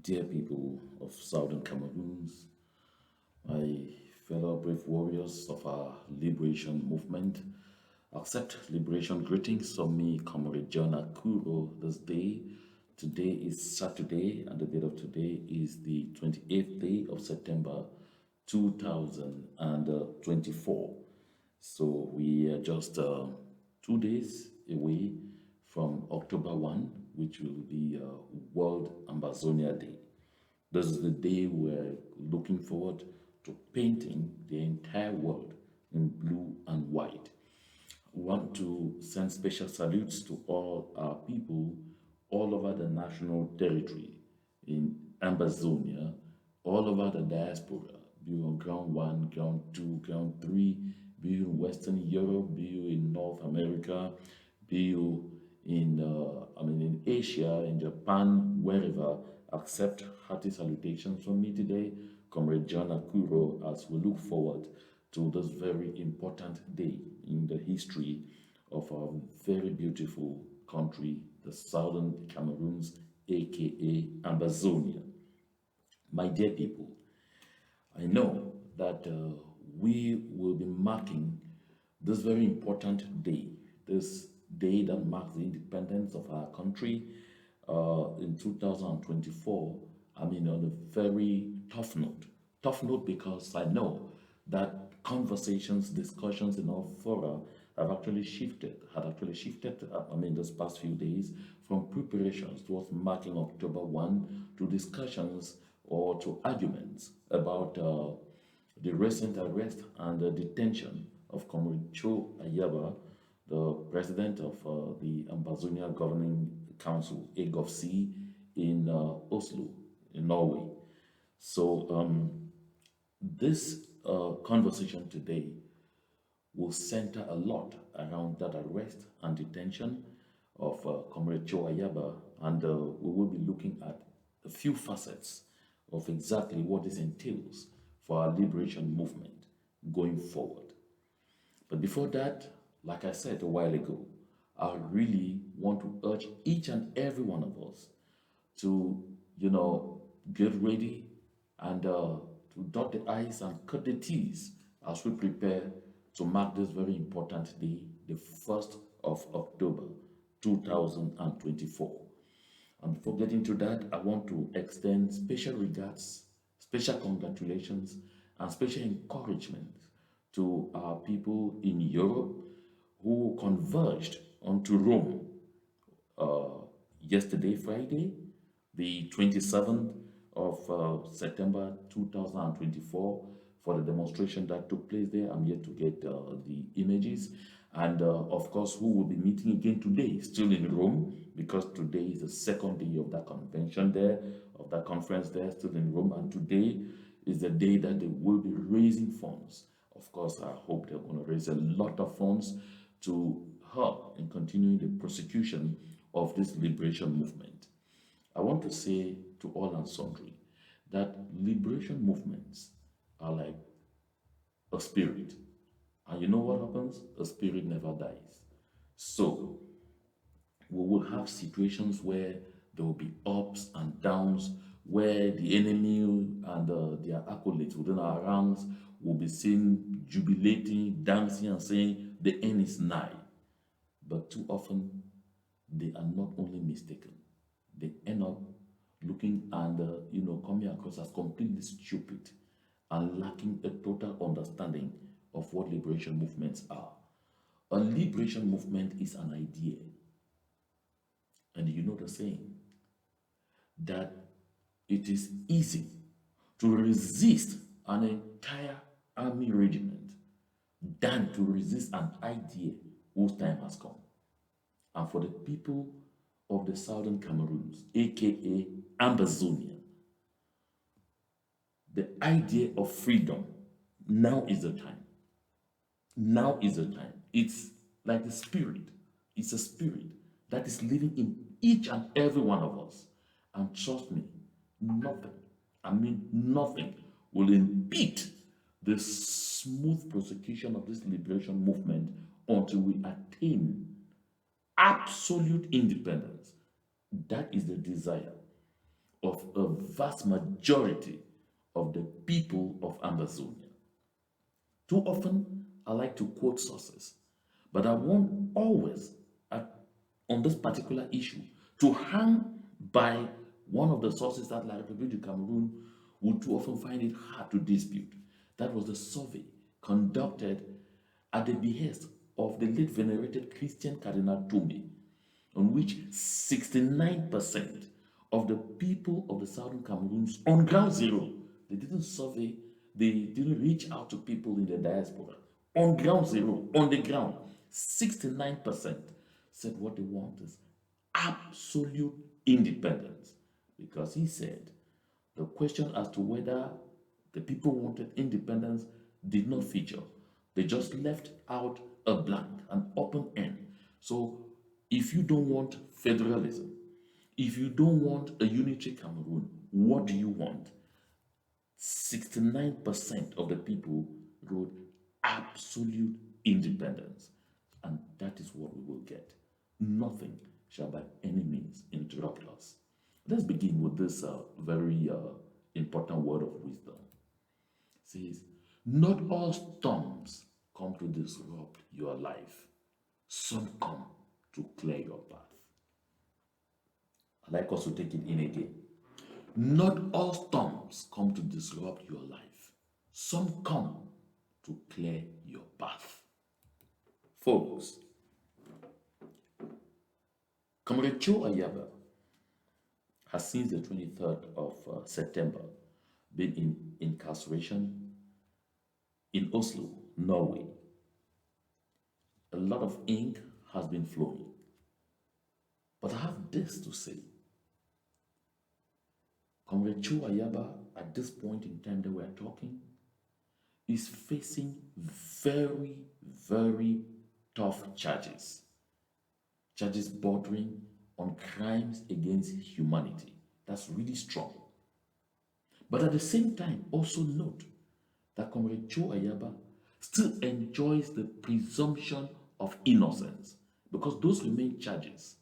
Dear people of Southern Cameroons, my fellow brave warriors of our liberation movement, accept liberation greetings from me, Comrade John Akuro, this day. Today is Saturday, and the date of today is the 28th day of September 2024. So we are just 2 days away from October 1, which will be World Amazonia Day. This is the day we're looking forward to painting the entire world in blue and white. We want to send special salutes to all our people all over the national territory in Amazonia, all over the diaspora, be you on ground one, ground two, ground three, be you in Western Europe, be you in North America, be you in Asia, in Japan, wherever. Accept hearty salutations from me today, Comrade John Akuro, as we look forward to this very important day in the history of our very beautiful country, the Southern Cameroons, aka Amazonia. My dear people, I know that we will be marking this very important day, this day that marks the independence of our country in 2024. I mean, on a very tough note. Tough note because I know that conversations, discussions in all fora had actually shifted, this past few days from preparations towards marking October 1 to discussions or to arguments about the recent arrest and the detention of Comrade Ayaba, the president of the Amazonia Governing Council, AGOVC, in Oslo, in Norway. So, this conversation today will center a lot around that arrest and detention of Comrade Ayaba, and we will be looking at a few facets of exactly what this entails for our liberation movement going forward. But before that, like I said a while ago, I really want to urge each and every one of us to, get ready and to dot the I's and cut the T's as we prepare to mark this very important day, the 1st of October 2024. And before getting to that, I want to extend special regards, special congratulations, and special encouragement to our people in Europe who converged onto Rome yesterday, Friday, the 27th of September 2024, for the demonstration that took place there. I'm yet to get the images. And of course, who will be meeting again today, still in Rome, because today is the second day of that convention there, of that conference there, still in Rome. And today is the day that they will be raising funds. Of course, I hope they're going to raise a lot of funds to help in continuing the prosecution of this liberation movement. I want to say to all and sundry that liberation movements are like a spirit. And you know what happens? A spirit never dies. So we will have situations where there will be ups and downs, where the enemy and their acolytes within our ranks will be seen jubilating, dancing, and saying the end is nigh. But too often, they are not only mistaken, they end up looking and coming across as completely stupid and lacking a total understanding of what liberation movements are. A liberation movement is an idea, and you know the saying that it is easy to resist an entire army regiment than to resist an idea whose time has come. And for the people of the Southern Cameroons, aka Amazonia, the idea of freedom, now is the time. Now is the time. It's like the spirit. It's a spirit that is living in each and every one of us. And trust me, nothing, nothing will impede the smooth prosecution of this liberation movement until we attain absolute independence. That is the desire of a vast majority of the people of Amazonia. Too often, I like to quote sources, but I want always, on this particular issue, to hang by one of the sources that La République du Cameroon would too often find it hard to dispute. That was the survey conducted at the behest of the late venerated Christian Cardinal Tome, on which 69% of the people of the southern Cameroons on ground zero, they didn't survey, they didn't reach out to people in the diaspora. On ground zero, on the ground, 69% said what they want is absolute independence. Because he said the question as to whether the people wanted independence did not feature. They just left out a blank, an open end. So if you don't want federalism, if you don't want a unitary Cameroon, what do you want? 69% of the people wrote absolute independence. And that is what we will get. Nothing shall by any means interrupt us. Let's begin with this very important word of wisdom. It says, not all storms come to disrupt your life. Some come to clear your path. I'd like us to take it in again. Not all storms come to disrupt your life. Some come to clear your path. Folks, Comrade Ayaba has since the 23rd of September been in incarceration in Oslo, Norway. A lot of ink has been flowing. But I have this to say. Comrade Ayaba, at this point in time that we are talking, is facing very, very tough charges. Charges bordering on crimes against humanity. That's really strong. But at the same time, also note that Comrade Ayaba still enjoys the presumption of innocence because those remain charges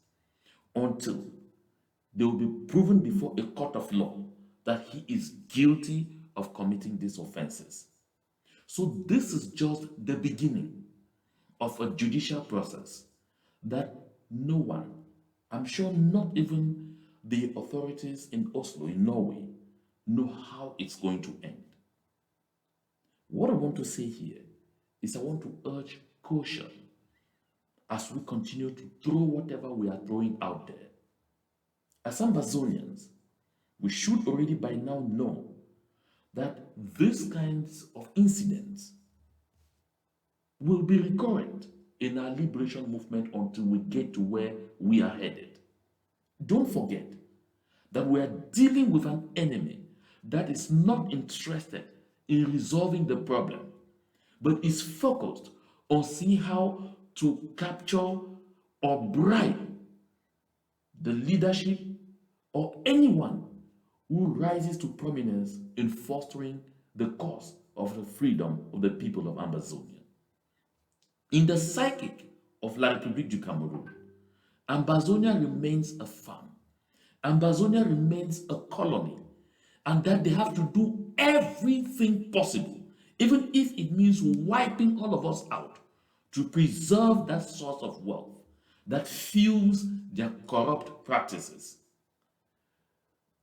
until they will be proven before a court of law that he is guilty of committing these offenses. So this is just the beginning of a judicial process that no one, I'm sure not even the authorities in Oslo, in Norway, know how it's going to end. What I want to say here is I want to urge caution as we continue to throw whatever we are throwing out there. As Amazonians, we should already by now know that these kinds of incidents will be recurrent in our liberation movement until we get to where we are headed. Don't forget that we are dealing with an enemy that is not interested in resolving the problem, but is focused on seeing how to capture or bribe the leadership or anyone who rises to prominence in fostering the cause of the freedom of the people of Amazonia. In the psychic of La République du Cameroun, Amazonia remains a farm. Amazonia remains a colony, and that they have to do everything possible, even if it means wiping all of us out, to preserve that source of wealth that fuels their corrupt practices.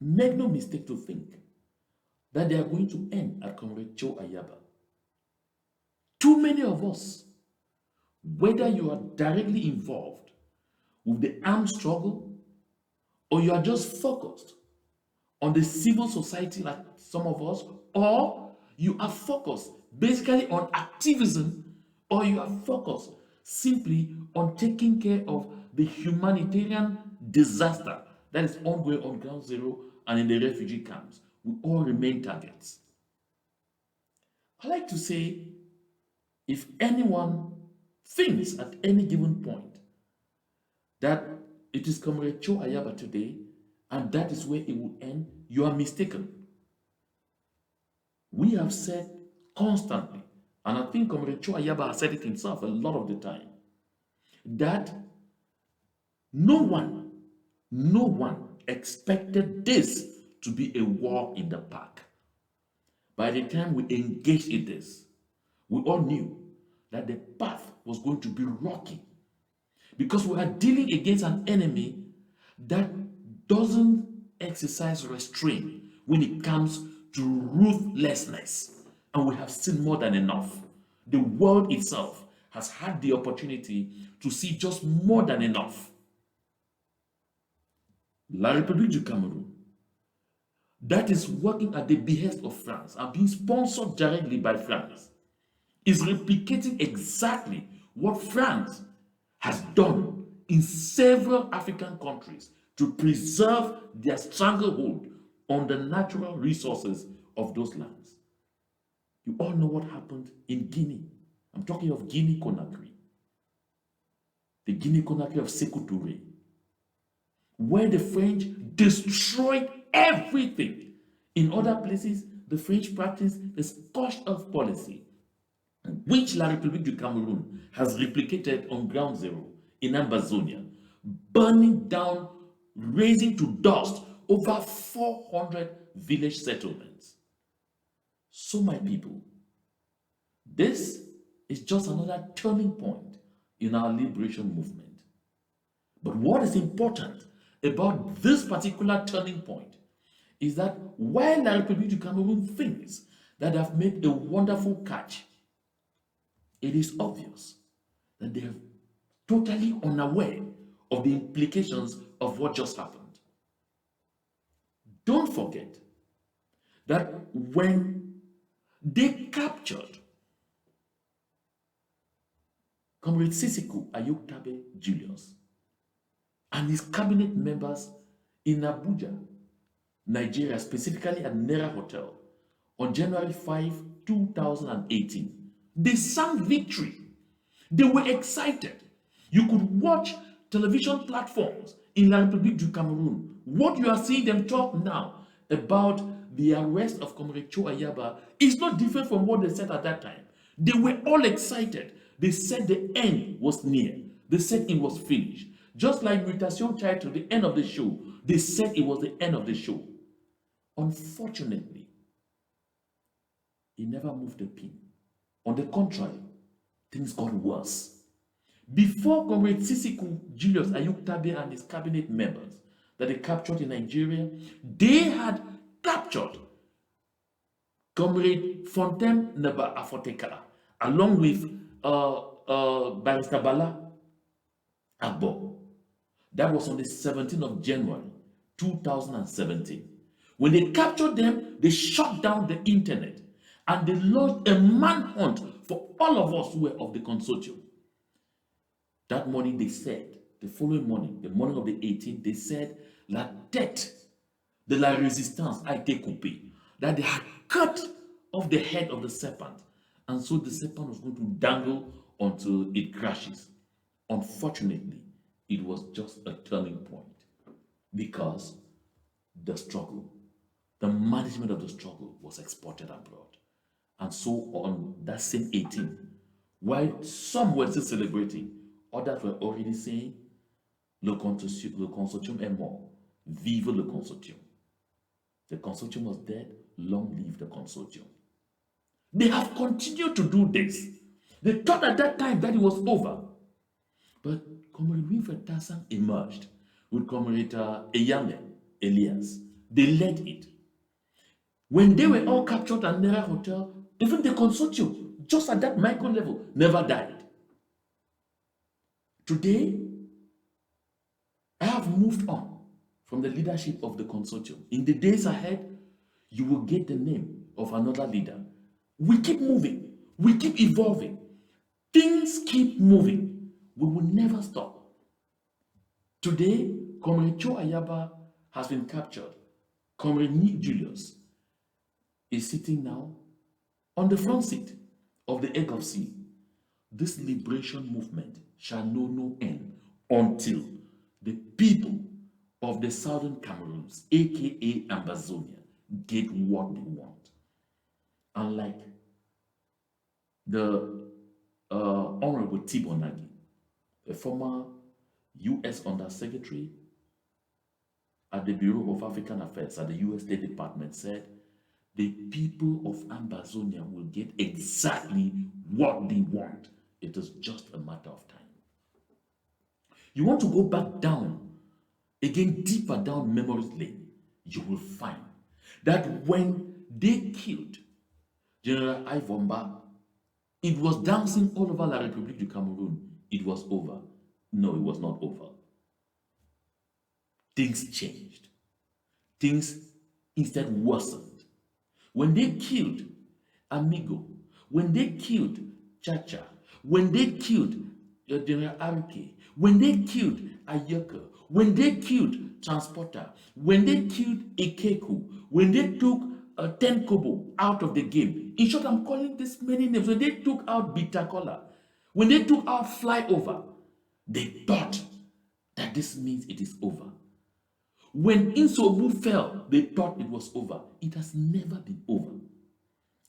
Make no mistake to think that they are going to end at Comrade Ayaba. Too many of us, whether you are directly involved with the armed struggle or you are just focused on the civil society like some of us, or you are focused basically on activism, or you are focused simply on taking care of the humanitarian disaster that is ongoing on ground zero and in the refugee camps, we all remain targets. I like to say, if anyone thinks at any given point that it is Comrade Ayaba today and that is where it will end, you are mistaken. We have said constantly, and I think Comrade Ayaba has said it himself a lot of the time, that no one expected this to be a walk in the park. By the time we engaged in this, we all knew that the path was going to be rocky because we are dealing against an enemy that doesn't exercise restraint when it comes to ruthlessness. And we have seen more than enough. The world itself has had the opportunity to see just more than enough. La République du Cameroun, that is working at the behest of France and being sponsored directly by France, is replicating exactly what France has done in several African countries to preserve their stranglehold on the natural resources of those lands. You all know what happened in Guinea. I'm talking of Guinea Conakry, the Guinea Conakry of Sékou Touré, where the French destroyed everything. In other places, the French practiced the scorched earth policy, which La République du Cameroun has replicated on ground zero in Ambazonia, burning down, razing to dust over 400 village settlements. So, my people, this is just another turning point in our liberation movement. But what is important about this particular turning point is that while La République du Cameroun thinks that they have made a wonderful catch, it is obvious that they are totally unaware of the implications of what just happened. Don't forget that when they captured Comrade Sisiku Ayoktabe Julius and his cabinet members in Abuja, Nigeria, specifically at Nera Hotel, on January 5, 2018, they sang victory. They were excited. You could watch television platforms in La République du Cameroun. What you are seeing them talk now about the arrest of Comrade Ayaba is not different from what they said at that time. They were all excited. They said the end was near. They said it was finished. Just like Mutation titled the end of the show, they said it was the end of the show. Unfortunately, he never moved a pin. On the contrary, things got worse. Before Comrade Sisiku Julius Ayuktabe and his cabinet members that they captured in Nigeria, they had captured Comrade Fontaine Neba Afotekala along with Barrister Bala Agbo. That was on the 17th of January 2017. When they captured them, they shut down the internet and they launched a manhunt for all of us who were of the consortium. That morning they said, the following morning, the morning of the 18th, they said, la tête de la résistance a été coupée, that they had cut off the head of the serpent, and so the serpent was going to dangle until it crashes. Unfortunately, it was just a turning point because the struggle, the management of the struggle was exported abroad. And so on that same 18th, while some were still celebrating, others were already saying, le consortium est mort, vive le consortium. The consortium was dead, long live the consortium. They have continued to do this. They thought at that time that it was over. But Comrade Winfred Tassang emerged with Comrade Ayaba Elias. They led it. When they were all captured at Nera Hotel, even the consortium, just at that micro level, never died. Today, I have moved on from the leadership of the consortium. In the days ahead, you will get the name of another leader. We keep moving. We keep evolving. Things keep moving. We will never stop. Today, Comrade Ayaba has been captured. Comrade Nick Julius is sitting now on the front seat of the egg of sea. This liberation movement shall know no end until the people of the southern Cameroons, aka Ambazonia, get what they want. Unlike the Honorable Tibonagi, a former U.S. Undersecretary at the Bureau of African Affairs at the US State Department said the people of Ambazonia will get exactly what they want. It is just a matter of time. You want to go back down, again deeper down memory lane, you will find that when they killed General Ivomba, it was dancing all over La République du Cameroon. It was over. No, it was not over. Things changed. Things instead worsened. When they killed Amigo, when they killed Chacha, when they killed General Arike, when they killed Ayaka, when they killed Transporter, when they killed Ikeku, when they took 10 Kobo out of the game. In short, I'm calling this many names. When they took out Bitakola, when they took out Flyover, they thought that this means it is over. When Insobu fell, they thought it was over. It has never been over.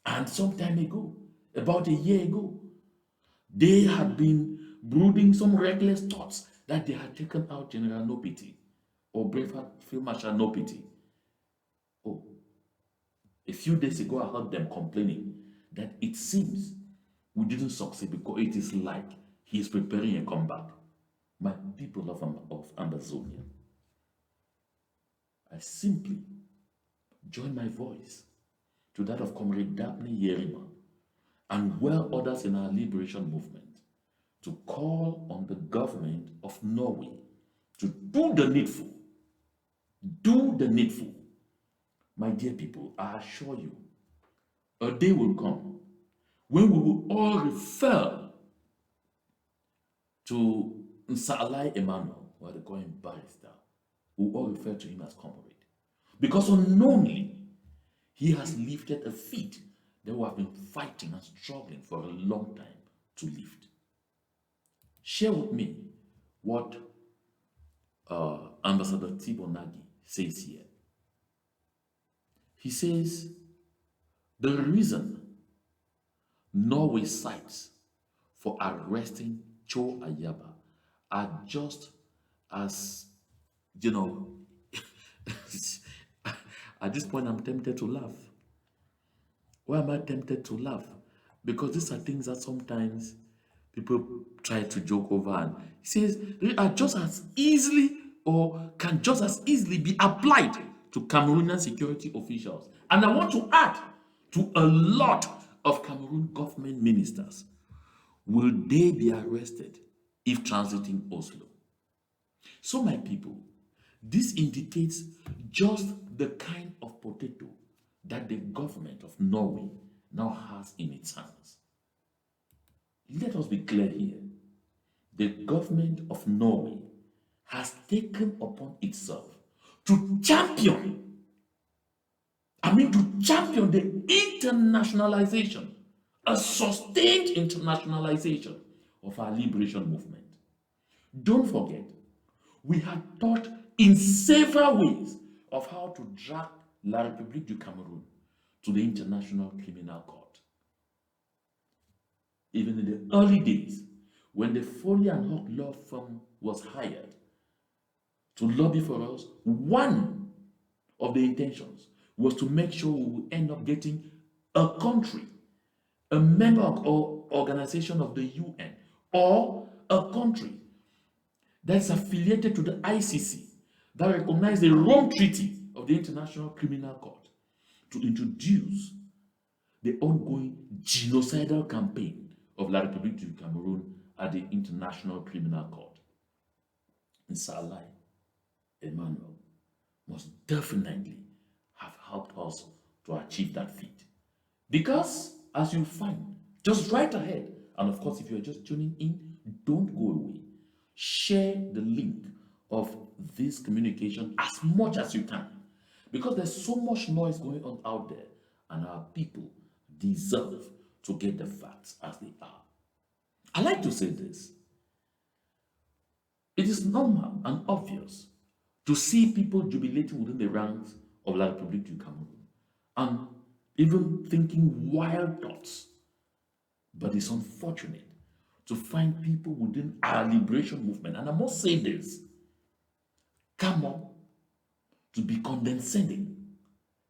And some time ago, about a year ago, they had been brooding some reckless thoughts that they had taken out General Nopiti or Braveheart Field Marshal Nopiti. Oh, a few days ago, I heard them complaining that it seems we didn't succeed because it is like he is preparing a comeback. My people of Amazonia, I simply join my voice to that of Comrade Daphne Yerima and well others in our liberation movement to call on the government of Norway to do the needful. Do the needful. My dear people, I assure you, a day will come when we will all refer to Nsalai Emmanuel, or they call him Barrister. We will all refer to him as comrade. Because unknowingly, he has lifted a feat that we have been fighting and struggling for a long time to lift. Share with me what Ambassador Thibaut Nagy says here. He says, the reason Norway cites for arresting Cho Ayaba are just as, you know, at this point I'm tempted to laugh. Why am I tempted to laugh? Because these are things that sometimes people try to joke over, and he says they are just as easily or can just as easily be applied to Cameroonian security officials. And I want to add to a lot of Cameroon government ministers. Will they be arrested if transiting Oslo? So, my people, this indicates just the kind of potato that the government of Norway now has in its hands. Let us be clear here. The government of Norway has taken upon itself to champion, the internationalization, a sustained internationalization of our liberation movement. Don't forget, we had thought in several ways of how to drag La République du Cameroun to the International Criminal Court. Even in the early days, when the Foley and Hawk law firm was hired to lobby for us, one of the intentions was to make sure we would end up getting a country, a member or organization of the UN, or a country that's affiliated to the ICC, that recognizes the Rome Treaty of the International Criminal Court, to introduce the ongoing genocidal campaign of La République du Cameroun at the International Criminal Court. Nsalai Emmanuel must definitely have helped us to achieve that feat. Because, as you find, just right ahead, and of course, if you're just tuning in, don't go away. Share the link of this communication as much as you can. Because there's so much noise going on out there, and our people deserve to get the facts as they are. I like to say this. It is normal and obvious to see people jubilating within the ranks of La République du Cameroun and even thinking wild thoughts. But it's unfortunate to find people within our liberation movement, and I must say this, come up to be condescending.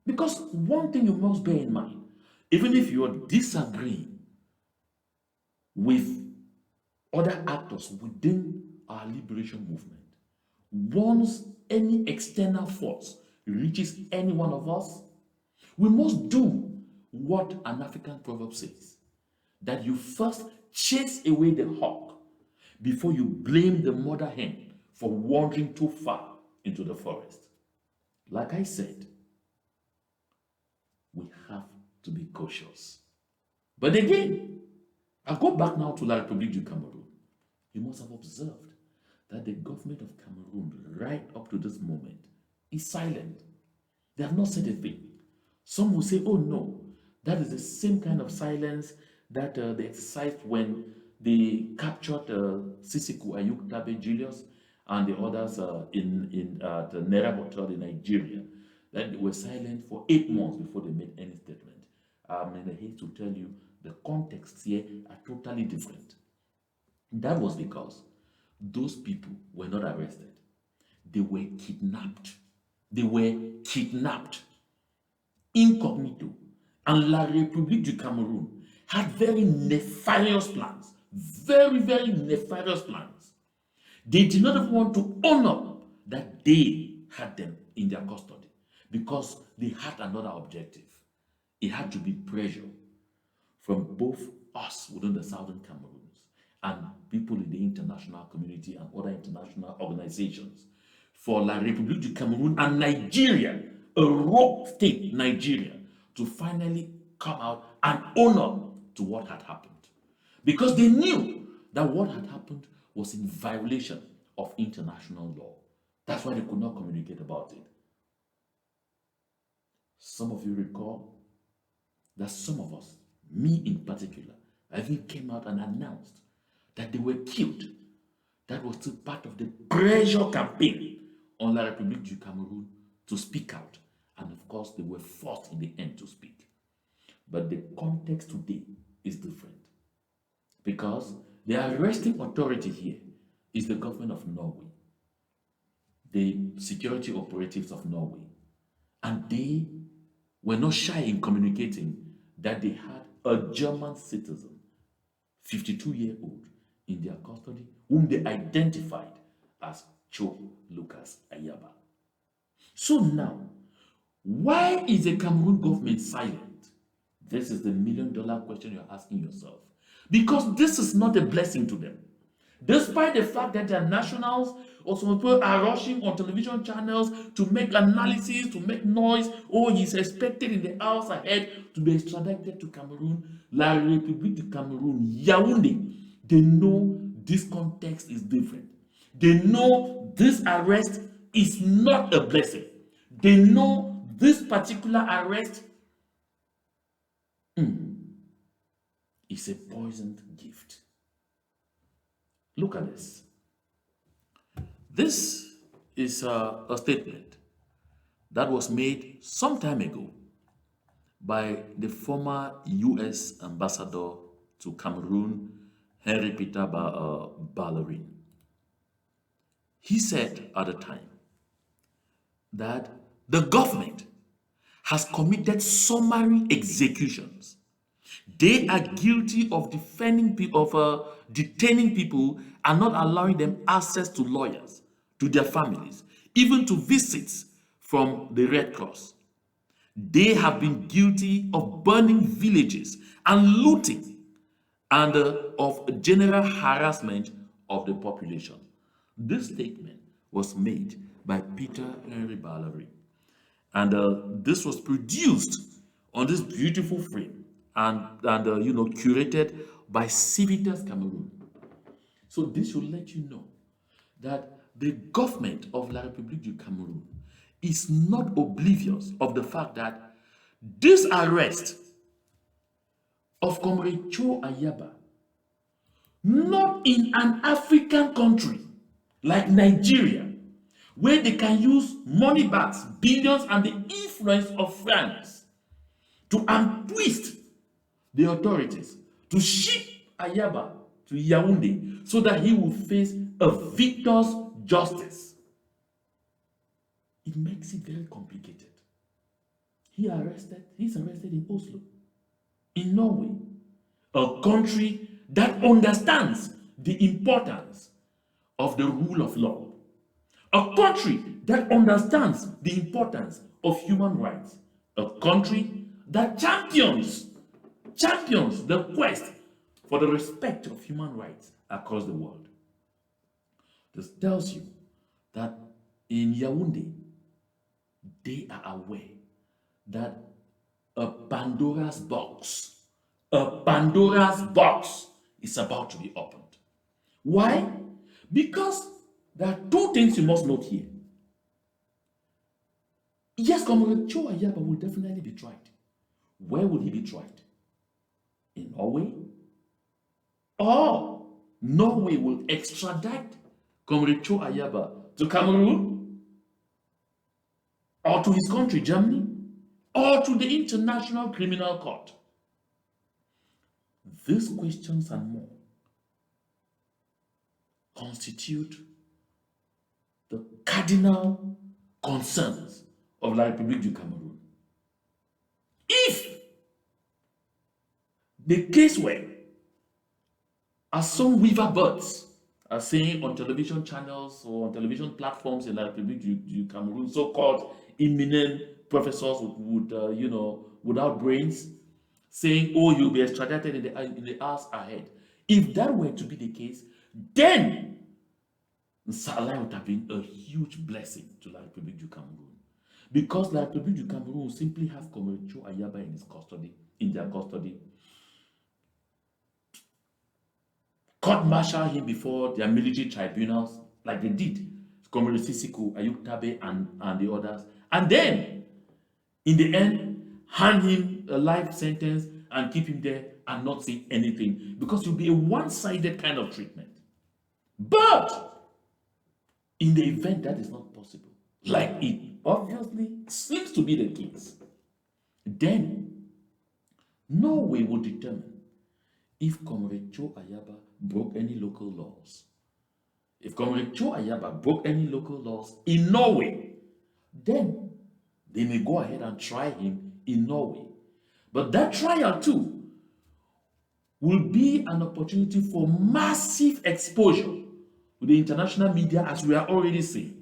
Because one thing you must bear in mind, even if you are disagreeing with other actors within our liberation movement, once any external force reaches any one of us, we must do what an African proverb says, that you first chase away the hawk before you blame the mother hen for wandering too far into the forest. Like I said, we have to be cautious. But again, I go back now to La République du Cameroon. You must have observed that the government of Cameroon, right up to this moment, is silent. They have not said a thing. Some will say, oh no, that is the same kind of silence that they exercised when they captured Sisiku Ayuk Tabe Julius and the others in the Nera Hotel in Nigeria. That they were silent for 8 months before they made any statement. And I hate to tell you, the contexts here are totally different. That was because those people were not arrested. They were kidnapped. They were kidnapped incognito. And La République du Cameroon had very nefarious plans. Very, very nefarious plans. They did not even want to honor that they had them in their custody because they had another objective. It had to be pressure from both us within the Southern Cameroons and people in the international community and other international organizations for La République du Cameroon and Nigeria, a rogue state Nigeria, to finally come out and own up to what had happened. Because they knew that what had happened was in violation of international law. That's why they could not communicate about it. Some of you recall that some of us, me in particular, I even came out and announced that they were killed. That was still part of the pressure campaign on La République du Cameroon to speak out. And of course, they were forced in the end to speak. But the context today is different. Because the arresting authority here is the government of Norway, the security operatives of Norway. And they were not shy in communicating that they had a German citizen, 52-year-old, in their custody, whom they identified as Cho Lucas Ayaba. So now, why is the Cameroon government silent? This is the million-dollar question you're asking yourself. Because this is not a blessing to them. Despite the fact that their nationals or some people are rushing on television channels to make analysis, to make noise, oh, he's expected in the hours ahead to be extradited to Cameroon, La République du Cameroon, Yaounde, they know this context is different. They know this arrest is not a blessing. They know this particular arrest is a poisoned gift. Look at this. This is a statement that was made some time ago by the former U.S. ambassador to Cameroon, Henry Peter Ballerin. He said at the time that the government has committed summary executions. They are guilty of detaining people and not allowing them access to lawyers, to their families, even to visits from the Red Cross. They have been guilty of burning villages and looting and of general harassment of the population. This statement was made by Peter Henry Ballerin. And this was produced on this beautiful frame and curated by Civitas Cameroon. So this should let you know that the government of La République du Cameroon is not oblivious of the fact that this arrest of Comrade Cho Ayaba, not in an African country like Nigeria, where they can use money bags, billions, and the influence of France to untwist the authorities, to ship Ayaba to Yaounde so that he will face a victor's justice. It makes it very complicated. He's arrested in Oslo, in Norway, a country that understands the importance of the rule of law, a country that understands the importance of human rights, a country that champions the quest for the respect of human rights across the world. This tells you that in Yaounde, they are aware that a Pandora's box is about to be opened. Why? Because there are two things you must note here. Yes, Comrade Cho Ayaba will definitely be tried. Where will he be tried? In Norway? Or Norway will extradite Comrade Cho Ayaba to Cameroon? Or to his country, Germany? Or to the International Criminal Court? These questions and more constitute the cardinal concerns of La République du Cameroun. If the case were, as some weaver birds are saying on television channels or on television platforms in La République du Cameroun, so-called eminent professors without brains, saying, oh, you'll be extradited in the hours ahead. If that were to be the case, then Salah would have been a huge blessing to La République du Cameroun. Because La République du Cameroun simply have Comrade Cho Ayaba in their custody. Court-martial him before their military tribunals, like they did Comrade Sisiko, Ayuk Tabe, and the others. And then, in the end, hand him a life sentence and keep him there and not say anything. Because it will be a one-sided kind of treatment. But, in the event that is not possible, like it obviously seems to be the case, then Norway will determine if Comrade Cho Ayaba broke any local laws. If Comrade Cho Ayaba broke any local laws in Norway, then they may go ahead and try him in Norway. But that trial too will be an opportunity for massive exposure with the international media, as we are already seeing.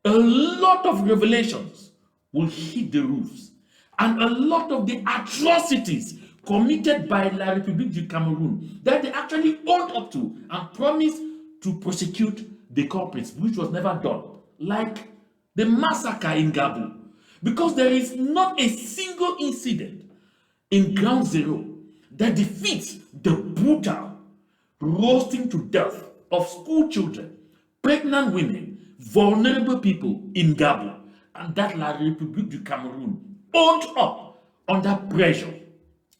A lot of revelations will hit the roofs, and a lot of the atrocities committed by La République du Cameroun that they actually owned up to and promised to prosecute the culprits, which was never done, like the massacre in Gabon. Because there is not a single incident in Ground Zero that defeats the brutal roasting to death of school children, pregnant women, vulnerable people in Gabon, and that La République du Cameroun owned up under pressure,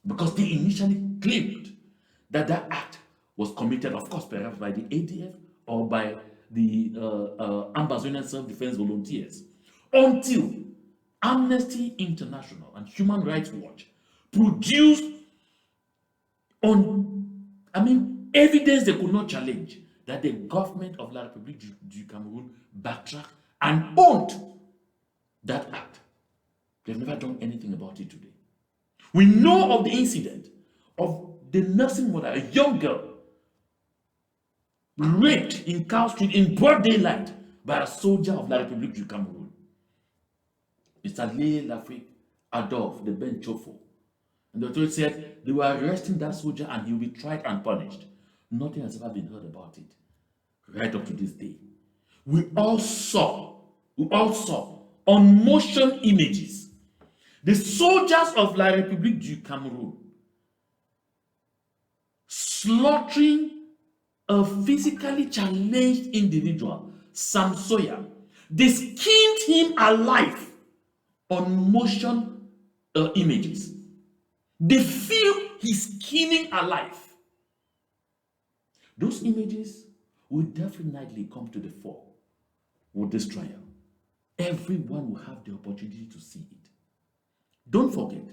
because they initially claimed that that act was committed, of course, perhaps by the ADF or by the Ambazonian self-defense volunteers, until Amnesty International and Human Rights Watch produced evidence they could not challenge that the government of La République du Cameroun backtracked and owned that act. They've never done anything about it today. We know of the incident of the nursing mother, a young girl, raped in Cow Street in broad daylight by a soldier of La République du Cameroun. Mr. Lé Lafrique Adolphe, the Ben Chofo. And the authorities said they were arresting that soldier and he will be tried and punished. Nothing has ever been heard about it, right up to this day. We all saw on motion images the soldiers of La République du Cameroun slaughtering a physically challenged individual, Sam Sawyer. They skinned him alive on motion images. They filmed his skinning alive. Those images will definitely come to the fore with this trial. Everyone will have the opportunity to see it. Don't forget,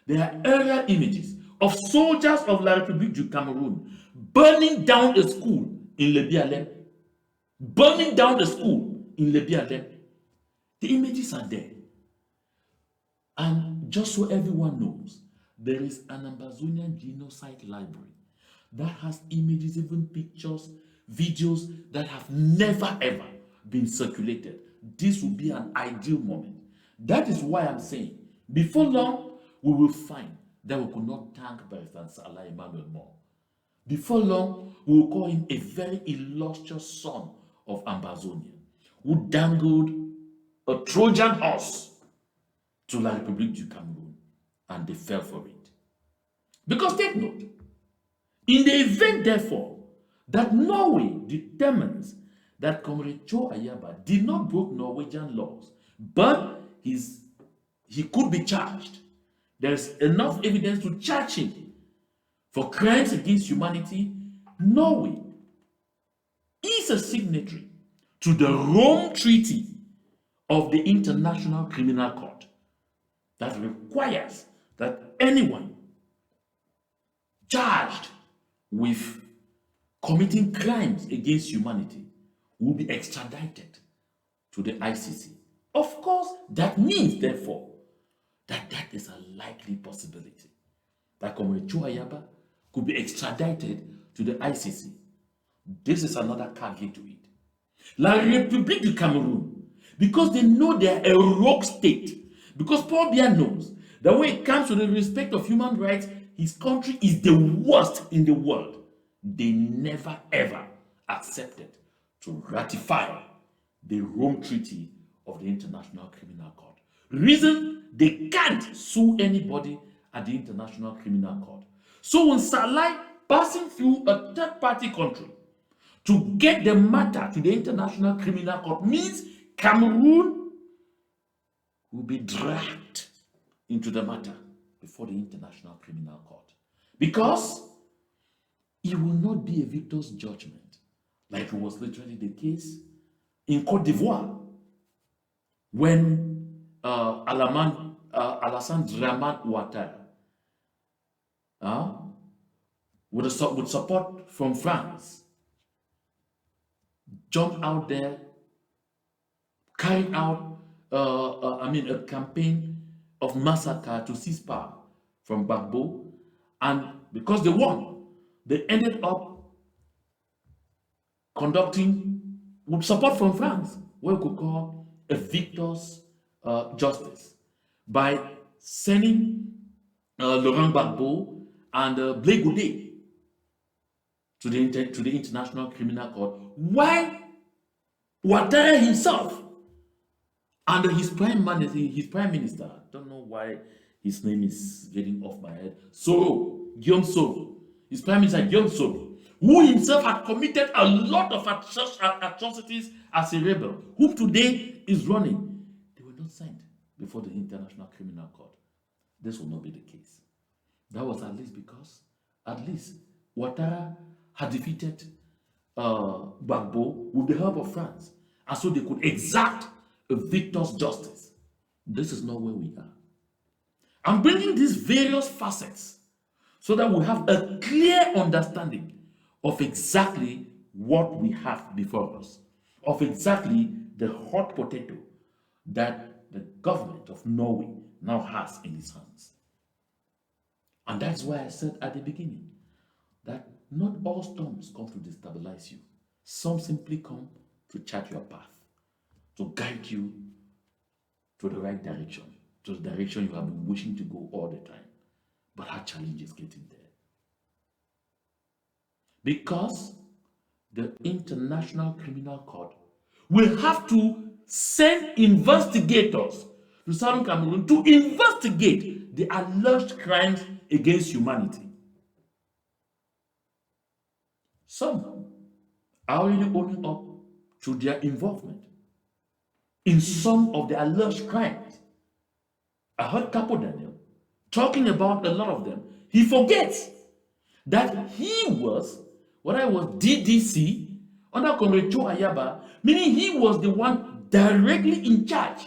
there are aerial images of soldiers of La République du Cameroun burning down a school in Le Bialem. Burning down a school in Le Bialem. The images are there. And just so everyone knows, there is an Ambazonian genocide library that has images, even pictures, videos that have never ever been circulated. This will be an ideal moment. That is why I'm saying, before long, we will find that we could not thank Barrister Salah Emmanuel more. Before long, we will call him a very illustrious son of Ambazonia, who dangled a Trojan horse to La République du Cameroon, and they fell for it. Because take note, in the event, therefore, that Norway determines that Comrade Joe Ayaba did not break Norwegian laws, but he could be charged, there is enough evidence to charge him for crimes against humanity, Norway is a signatory to the Rome Treaty of the International Criminal Court that requires that anyone charged with committing crimes against humanity will be extradited to the ICC. Of course, that means, therefore, that is a likely possibility that Comrade Joe Ayaba could be extradited to the ICC. This is another caveat to it. La République du Cameroon, because they know they are a rogue state, because Paul Biya knows that when it comes to the respect of human rights, his country is the worst in the world. They never ever accepted to ratify the Rome Treaty of the International Criminal Court. Reason, they can't sue anybody at the International Criminal Court. So when Salah passing through a third-party country to get the matter to the International Criminal Court means Cameroon will be dragged into the matter before the International Criminal Court, because it will not be a victor's judgment like it was literally the case in Côte d'Ivoire when Alassane Dramane Ouattara with support from France jumped out there, carried out a campaign of massacre to seize power from Gbagbo, and because they won, they ended up conducting, with support from France, what we could call a victor's justice, by sending Laurent Gbagbo and Blé Goudé to the International Criminal Court, while Ouattara himself and his prime minister, I don't know why his name is getting off my head, Guillaume Soro, his prime minister Guillaume Soro, who himself had committed a lot of atrocities as a rebel, who today is running, they were not sent before the International Criminal Court. This will not be the case. That was at least because, Ouattara had defeated Gbagbo with the help of France, and so they could exact a victor's justice. This is not where we are. I'm bringing these various facets so that we have a clear understanding of exactly what we have before us, of exactly the hot potato that the government of Norway now has in its hands. And that's why I said at the beginning that not all storms come to destabilize you. Some simply come to chart your path, to guide you to the right direction, to the direction you have been wishing to go all the time, but our challenge is getting there. Because the International Criminal Court will have to send investigators to Southern Cameroon to investigate the alleged crimes against humanity. Some are already owning up to their involvement in some of the alleged crimes. I heard Capo Daniel talking about a lot of them. He forgets that he was DDC under Comrade Joe Ayaba, meaning he was the one directly in charge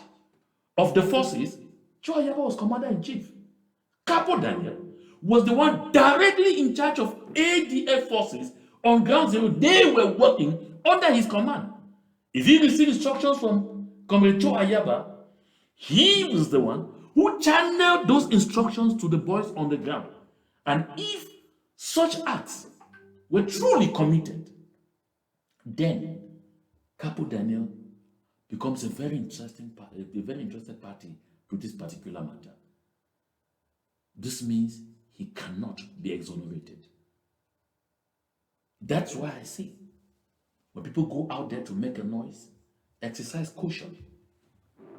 of the forces. Joe Ayaba was commander-in-chief. Capo Daniel was the one directly in charge of ADF forces on ground zero. They were working under his command. If he received instructions from Comrade Joe Ayaba, he was the one who channeled those instructions to the boys on the ground. And if such acts were truly committed, then Capo Daniel becomes a very interesting interested party to this particular matter. This means he cannot be exonerated. That's why I say, when people go out there to make a noise, exercise caution.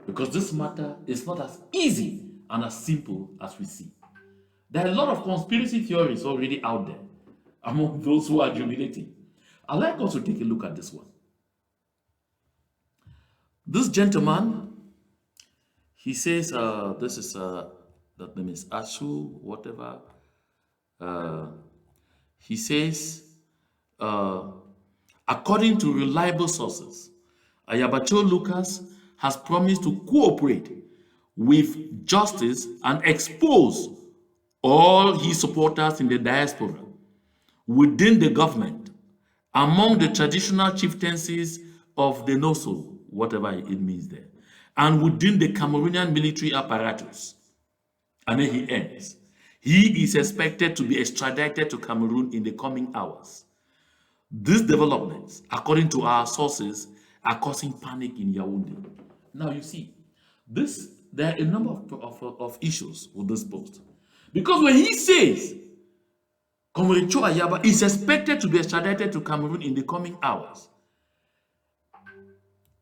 Because this matter is not as easy and as simple as we see. There are a lot of conspiracy theories already out there among those who are jubilating. I'd like us to take a look at this one. This gentleman, he says, this is, that name is Asu, whatever. He says, according to reliable sources, Ayabacho Lucas has promised to cooperate with justice and expose all his supporters in the diaspora, within the government, among the traditional chieftaincies of the Noso, whatever it means there, and within the Cameroonian military apparatus. And then he ends. He is expected to be extradited to Cameroon in the coming hours. These developments, according to our sources, are causing panic in Yaounde. Now you see, there are a number of issues with this post. Because when he says, Comrade Joe Ayaba is expected to be extradited to Cameroon in the coming hours,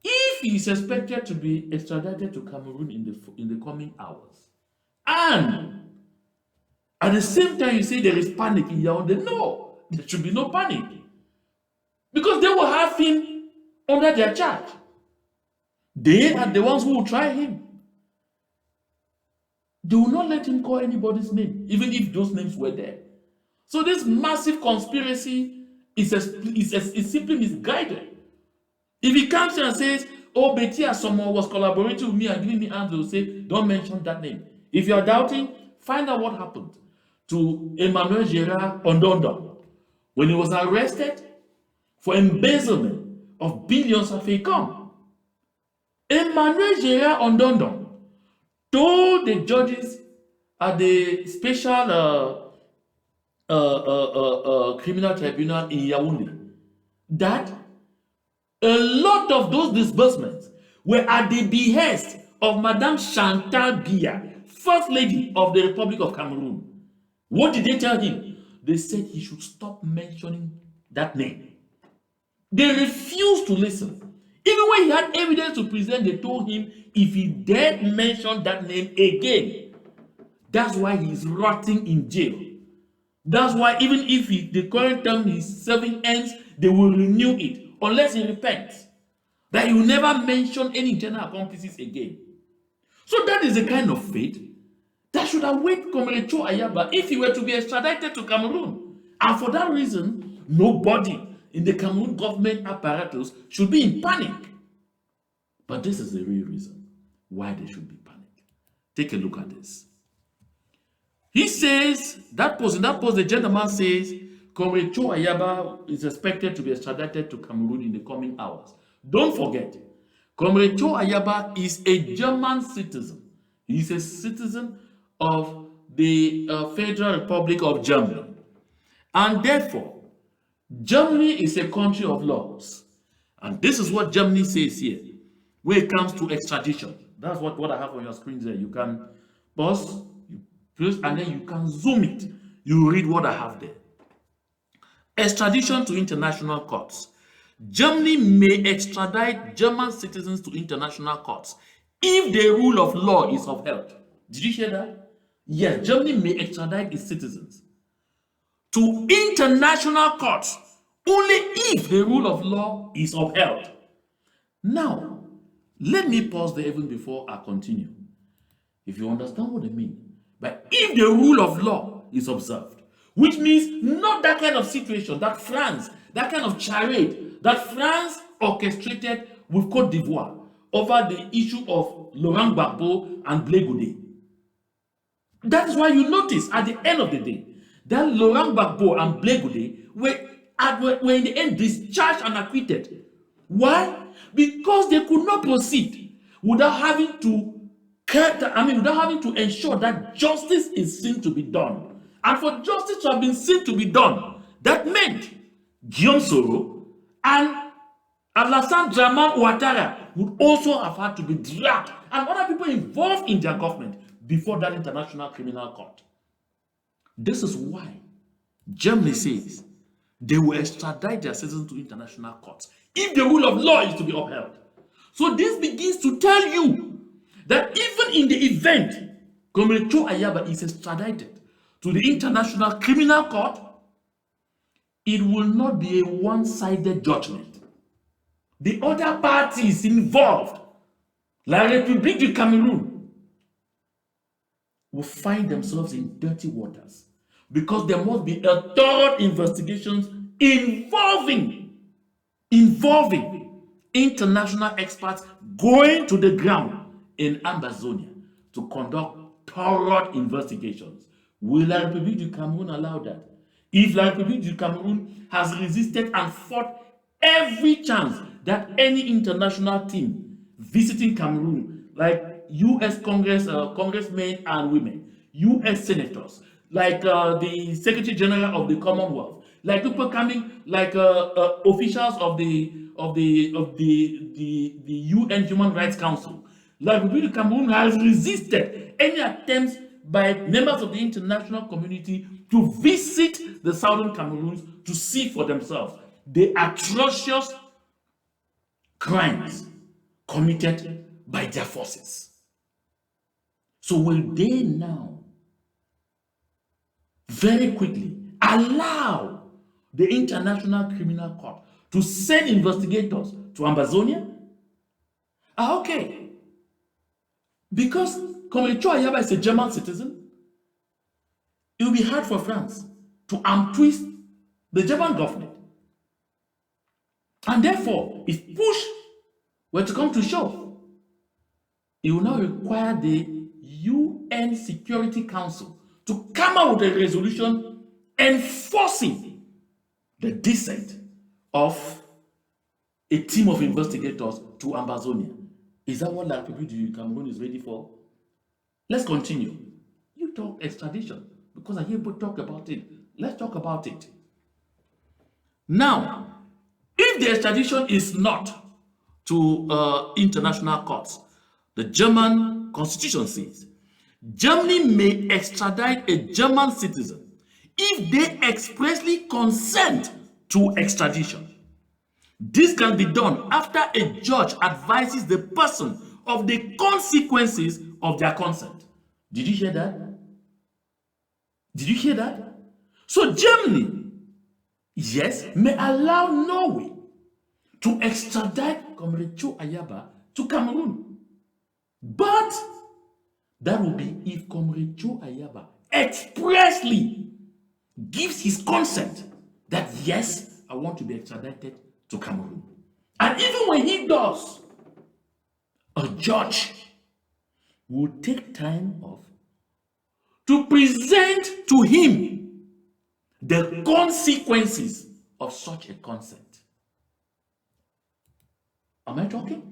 if he is expected to be extradited to Cameroon in the coming hours, and at the same time you say there is panic in Yaounde, no, there should be no panic. Because they will have him under their charge. They are the ones who will try him. They will not let him call anybody's name, even if those names were there. So this massive conspiracy is simply misguided. If he comes here and says, oh, Betia, someone was collaborating with me and giving me hands, they'll say, don't mention that name. If you're doubting, find out what happened to Emmanuel Gerard Ondondon when he was arrested for embezzlement of billions of income. Emmanuel Gerard Ondondon told the judges at the special criminal tribunal in Yaounde that a lot of those disbursements were at the behest of Madame Chantal Biya, First Lady of the Republic of Cameroon. What did they tell him? They said he should stop mentioning that name. They refused to listen. Even when he had evidence to present, they told him if he dared mention that name again, that's why he's rotting in jail. That's why even if the current term he's serving ends, they will renew it unless he repents. That he will never mention any internal accomplices again. So that is the kind of fate that should await Comrade Joe Ayaba if he were to be extradited to Cameroon. And for that reason, nobody in the Cameroon government apparatus should be in panic. But this is the real reason why they should be panicked. Take a look at this. He says, in that post, the gentleman says, Comrade Joe Ayaba is expected to be extradited to Cameroon in the coming hours. Don't forget, Comrade Joe Ayaba is a German citizen. He is a citizen of the Federal Republic of Germany. And therefore, Germany is a country of laws. And this is what Germany says here when it comes to extradition. That's what I have on your screen there. You can pause, and then you can zoom it. You read what I have there. Extradition to international courts. Germany may extradite German citizens to international courts if the rule of law is upheld. Did you hear that? Yes, Germany may extradite its citizens to international courts only if the rule of law is upheld. Now, let me pause there even before I continue. If you understand what I mean, but if the rule of law is observed, which means not that kind of situation that France, that kind of charade that France orchestrated with Cote d'Ivoire over the issue of Laurent Gbagbo and Blé Goudé. That is why you notice at the end of the day that Laurent Gbagbo and Blé Goudé were in the end discharged and acquitted. Why? Because they could not proceed without having to without having to ensure that justice is seen to be done. And for justice to have been seen to be done, that meant Guillaume Soro and Alassane Dramane Ouattara would also have had to be dragged, and other people involved in their government, before that International Criminal Court. This is why Germany says they will extradite their citizens to international courts if the rule of law is to be upheld. So this begins to tell you that even in the event Comrade Ayaba is extradited to the International Criminal Court, it will not be a one-sided judgment. The other parties involved, like Republique du Cameroon, will find themselves in dirty waters, because there must be a thorough investigation involving international experts going to the ground in Amazonia to conduct thorough investigations. Will La République du Cameroon allow that? If La République du Cameroon has resisted and fought every chance that any international team visiting Cameroon, like U.S. congressmen and women, U.S. senators, like the Secretary General of the Commonwealth, like people coming, like officials of the UN Human Rights Council, like the Cameroon has resisted any attempts by members of the international community to visit the southern Cameroons to see for themselves the atrocious crimes committed by their forces. So will they now very quickly allow the International Criminal Court to send investigators to Amazonia? Okay. Because Comrade Ayaba is a German citizen, it will be hard for France to arm twist the German government. And therefore, if push were to come to shove, it will now require the UN Security Council to come out with a resolution enforcing the descent of a team of investigators to Amazonia. Is that what La République du Cameroon is ready for? Let's continue. You talk extradition, because I hear people talk about it. Let's talk about it. Now, if the extradition is not to international courts, the German constitution says Germany may extradite a German citizen if they expressly consent to extradition. This can be done after a judge advises the person of the consequences of their consent. Did you hear that? Did you hear that? So Germany, yes, may allow Norway to extradite Comrade Ayaba to Cameroon. But that will be if Comrade Ayaba expressly gives his consent that yes, I want to be extradited to Cameroon. And even when he does, a judge will take time off to present to him the consequences of such a consent. Am I talking?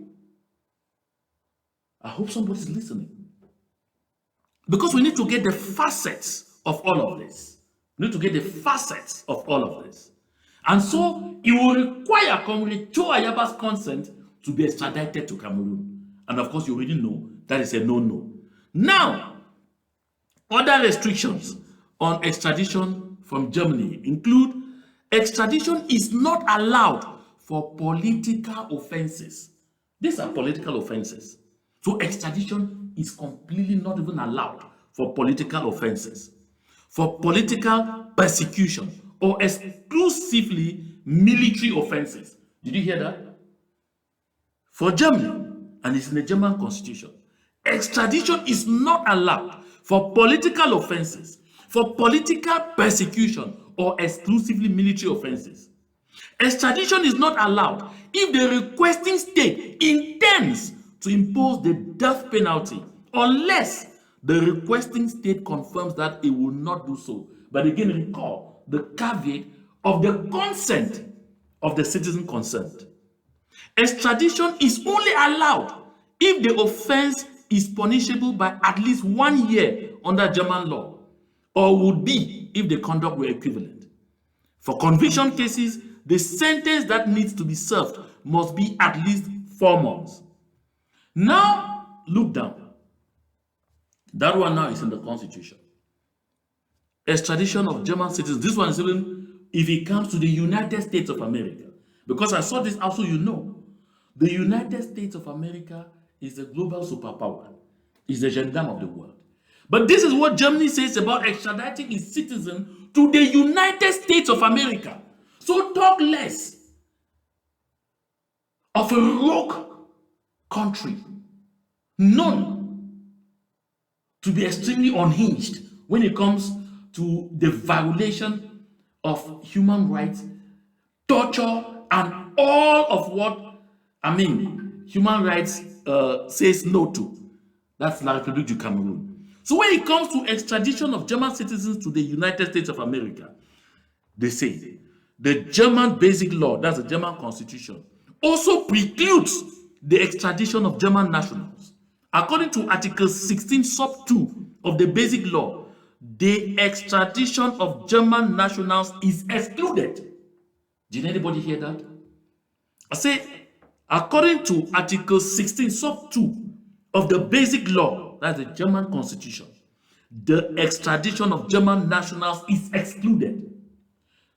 I hope somebody's listening. Because we need to get the facets of all of this. We need to get the facets of all of this. And so it will require Comrade Ayaba's consent to be extradited to Cameroon. And of course, you already know that is a no-no. Now, other restrictions on extradition from Germany include extradition is not allowed for political offenses. These are political offenses. So extradition is completely not even allowed for political offenses, for political persecution, or exclusively military offenses. Did you hear that? For Germany, and it's in the German constitution, extradition is not allowed for political offenses, for political persecution, or exclusively military offenses. Extradition is not allowed if the requesting state intends to impose the death penalty, unless the requesting state confirms that it will not do so. But again, recall the caveat of the consent of the citizen concerned. Extradition is only allowed if the offense is punishable by at least 1 year under German law, or would be if the conduct were equivalent. For conviction cases, the sentence that needs to be served must be at least 4 months. Now, look down. That one now is in the Constitution. Extradition of German citizens. This one is even if it comes to the United States of America. Because I saw this also, you know. The United States of America is a global superpower, is the gendarme of the world. But this is what Germany says about extraditing its citizen to the United States of America. So talk less of a rogue country known to be extremely unhinged when it comes to the violation of human rights, torture, and all of what human rights says no to. That's La République du Cameroon. So when it comes to extradition of German citizens to the United States of America, they say the German basic law, that's the German constitution, also precludes the extradition of German nationals. According to Article 16 sub 2 of the basic law, the extradition of German nationals is excluded. Did anybody hear that? I say, according to Article 16 sub 2 of the basic law, that's the German constitution, the extradition of German nationals is excluded.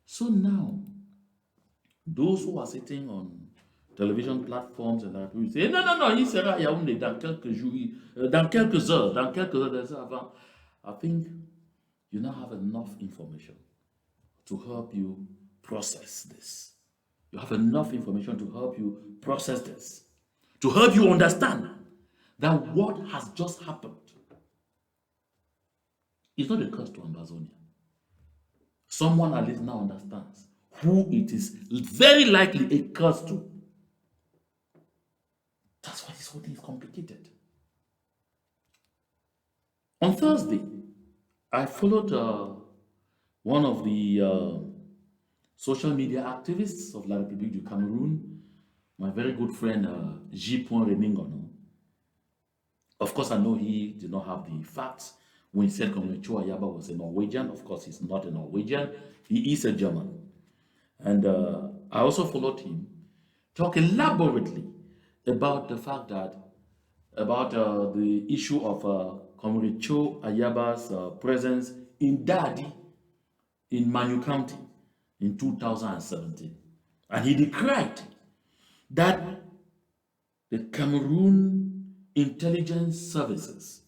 So now, those who are sitting on television platforms and that, we say, non, il sera à Yaounde dans quelques jours, dans quelques heures, avant. I think you now have enough information to help you process this. You have enough information to help you process this, to help you understand that what has just happened is not a curse to Ambazonia. Someone at least now understands who it is very likely a curse to. That's why this whole thing is complicated. On Thursday, I followed one of the social media activists of La République du Cameroon, my very good friend J. Remingono. Of course, I know he did not have the facts when he said Ayaba was a Norwegian. Of course, he's not a Norwegian. He is a German. And I also followed him talk elaborately about the fact that, about the issue of Comrade Ayaba's presence in Dadi in Manu County in 2017. And he decried that the Cameroon Intelligence Services,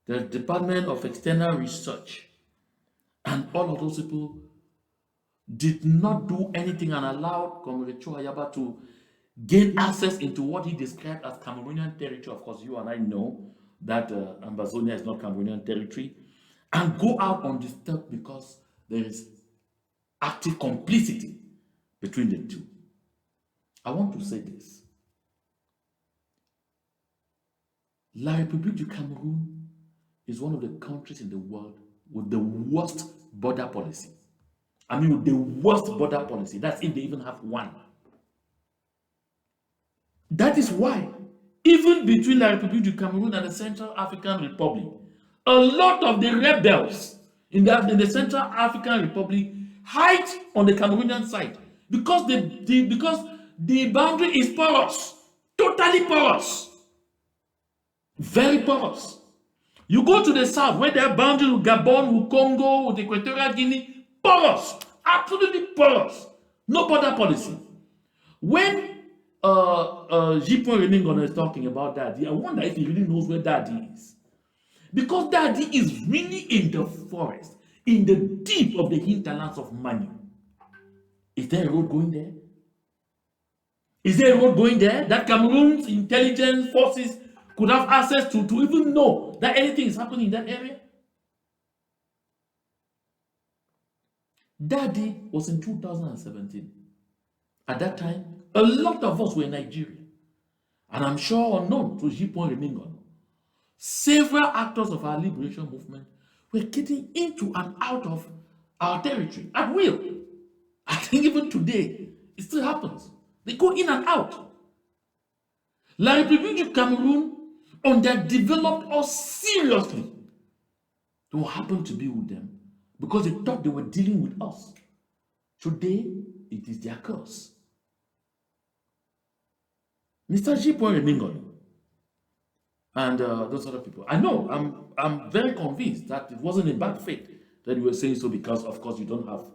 the Department of External Research, and all of those people did not do anything and allowed Comrade Ayaba to gain access into what he described as Cameroonian territory. Of course, you and I know that Ambazonia is not Cameroonian territory, and go out undisturbed because there is active complicity between the two. I want to say this. La République du Cameroon is one of the countries in the world with the worst border policy. I mean, with the worst border policy. That's if they even have one. That is why, even between La République du Cameroon and the Central African Republic, a lot of the rebels in the Central African Republic hide on the Cameroonian side because the boundary is porous, totally porous, very porous. You go to the south where they have boundary with Gabon, with Congo, with Equatorial Guinea, porous, absolutely porous, no border policy. When J. Remingono is talking about Daddy, I wonder if he really knows where Daddy is. Because Daddy is really in the forest, in the deep of the hinterlands of Manu. Is there a road going there? Is there a road going there that Cameroon's intelligence forces could have access to even know that anything is happening in that area? Daddy was in 2017. At that time, a lot of us were in Nigeria. And I'm sure unknown to J. Remingono, several actors of our liberation movement were getting into and out of our territory at will. I think even today, it still happens. They go in and out. La République du Cameroon underdeveloped us seriously. What happened to be with them? Because they thought they were dealing with us. Today, it is their curse. Mr. G. Remingon and those other people. I know, I'm very convinced that it wasn't in bad faith that you were saying so because, of course, you don't have,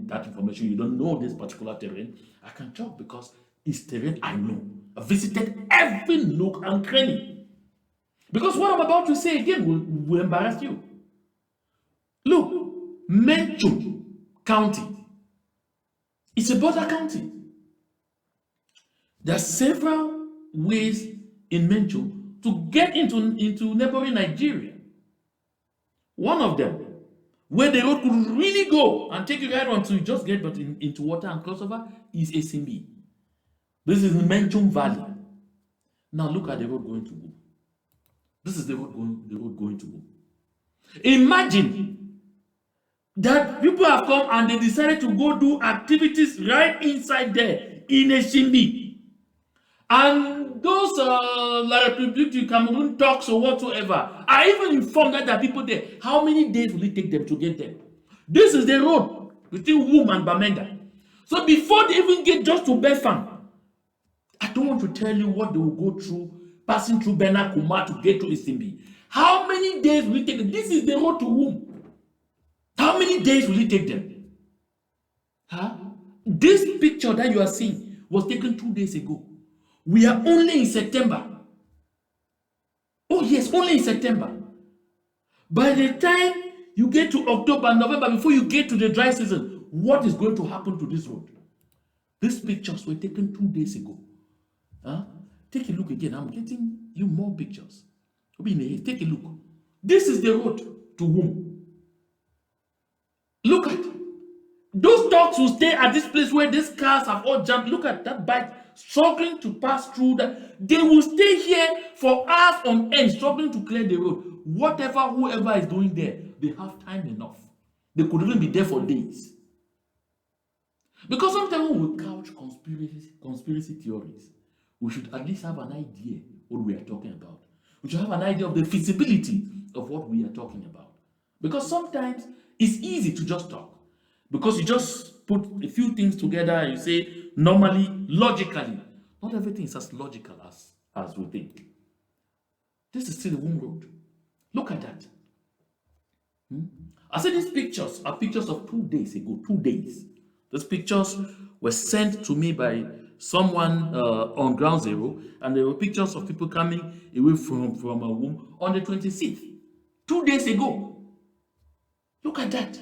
that information. You don't know this particular terrain. I can talk because it's terrain I know. I visited every nook and cranny. Because what I'm about to say again will embarrass you. Look, Menchum County. It's a border county. There are several ways in Menchum to get into neighboring Nigeria. One of them, where the road could really go and take you right until you just get into water and cross over, is ACB. This is the Menchum Valley. Now look at the road going to Wu. This is the road going to Wu. Imagine that people have come and they decided to go do activities right inside there in a Shimbi. And those La République du Cameroon talks or whatsoever are even informed that there are people there. How many days will it take them to get there? This is the road between Wum and Bamenda. So before they even get just to Befang, I don't want to tell you what they will go through, passing through Bena Kuma to get to Isimbi. How many days will it take them? This is the road to Wum. How many days will it take them? Huh? This picture that you are seeing was taken 2 days ago. We are only in September. Oh yes, only in September. By the time you get to October, November, before you get to the dry season, what is going to happen to this road? These pictures were taken 2 days ago. Huh? Take a look again. I'm getting you more pictures. Take a look. This is the road to Wum. Look at those dogs will stay at this place where these cars have all jumped. Look at that bike struggling to pass through that. They will stay here for hours on end, struggling to clear the road. Whoever is doing there, they have time enough. They could even be there for days. Because sometimes when we couch conspiracy theories, we should at least have an idea what we are talking about. We should have an idea of the feasibility of what we are talking about. Because sometimes it's easy to just talk. Because you just put a few things together and you say, normally, logically, not everything is as logical as we think. This is still the Womb Road. Look at that. I said these pictures are pictures of 2 days ago, 2 days. These pictures were sent to me by someone on Ground Zero, and there were pictures of people coming away from a womb on the 26th, 2 days ago. Look at that.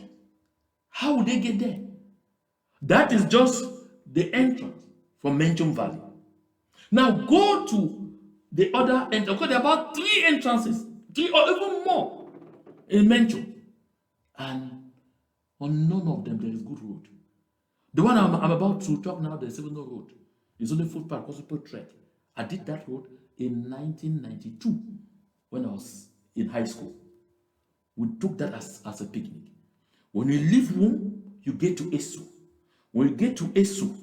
How would they get there? That is just the entrance from Menchum Valley. Now go to the other entrance, because there are about 3 entrances, 3 or even more in Menchum. And on none of them there is good road. The one I'm about to talk now, there's even no road. It's only footpath, because people trek. I did that road in 1992 when I was in high school. We took that as a picnic. When you leave Wum, you get to Esu. When you get to Esu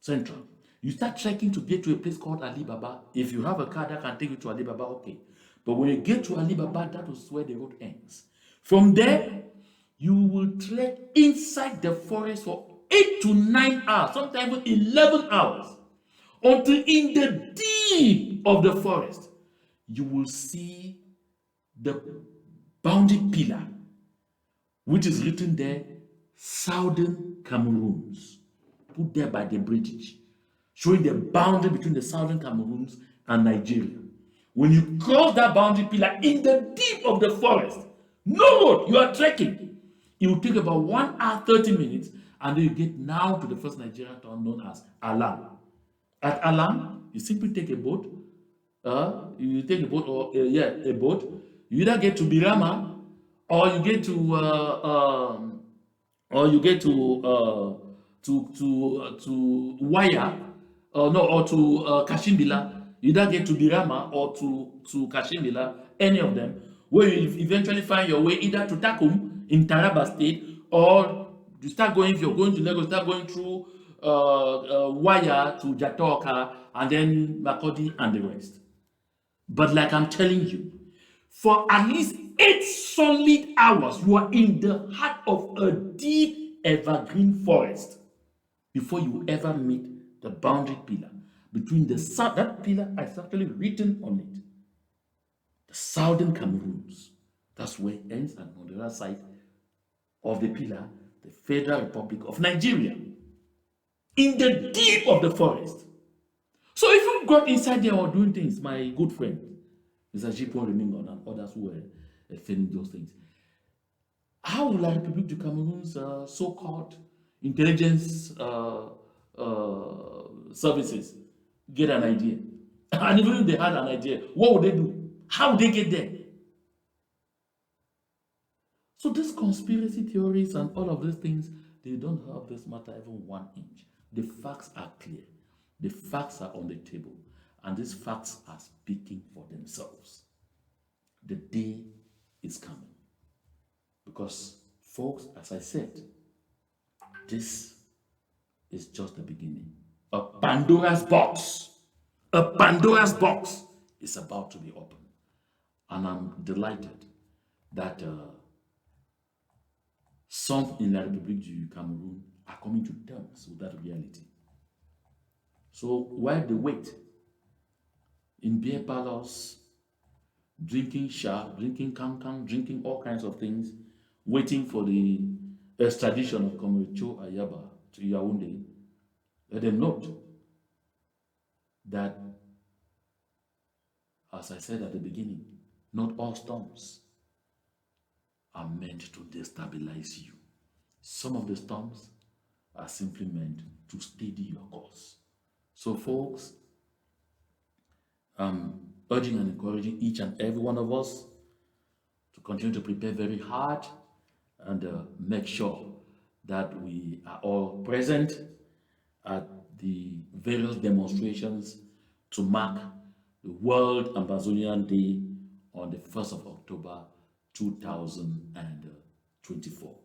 Central, you start trekking to get to a place called Alibaba. If you have a car that can take you to Alibaba, okay. But when you get to Alibaba, that is where the road ends. From there, you will trek inside the forest for 8 to 9 hours, sometimes even 11 hours, until in the deep of the forest, you will see the boundary pillar, which is written there, Southern Cameroons, put there by the British, showing the boundary between the Southern Cameroons and Nigeria. When you cross that boundary pillar in the deep of the forest, no road, you are trekking. It will take about 1 hour, 30 minutes, and then you get now to the first Nigerian town known as Alam. At Alam, you simply take a boat. You take a boat, a boat. You either get to Birama, or you get to Waya, or to Kashimbila. You either get to Birama or to Kashimbila, any of them, where you eventually find your way either to Takum in Taraba State, or you start going, if you're going to Lagos, start going through Waya to Jatoka, and then Makodi and the rest. But like I'm telling you, for at least 8 solid hours, you are in the heart of a deep evergreen forest before you ever meet the boundary pillar between the south. That pillar is actually written on it. The southern Cameroons. That's where it ends, and on the other side of the pillar, the Federal Republic of Nigeria. In the deep of the forest. So if you got inside there or doing things, my good friend, Mr. Jipon Remingon and others who were filming those things, how will La République du Cameroon's so-called intelligence services get an idea? And even if they had an idea, what would they do? How would they get there? So these conspiracy theories and all of these things, they don't help this matter even 1 inch. The facts are clear. The facts are on the table. And these facts are speaking for themselves. The day is coming. Because, folks, as I said, this is just the beginning. A Pandora's box. A Pandora's box is about to be opened. And I'm delighted that some in La République du Cameroon are coming to terms with that reality. So while they wait in beer parlors, drinking sha, drinking kankan, drinking all kinds of things, waiting for the extradition of Comrade Ayaba to Yaounde, let them note that, as I said at the beginning, not all storms are meant to destabilize you. Some of the storms are simply meant to steady your course. So, folks, I'm urging and encouraging each and every one of us to continue to prepare very hard and make sure that we are all present at the various demonstrations to mark the World Amazonian Day on the 1st of October 2024.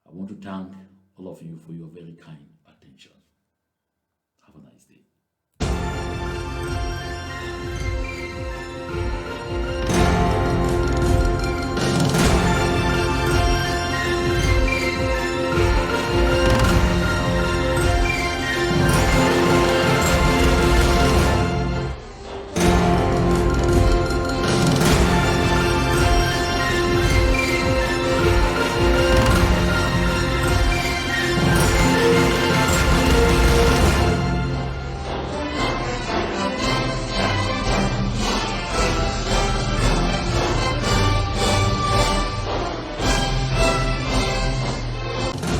I want to thank all of you for your very kind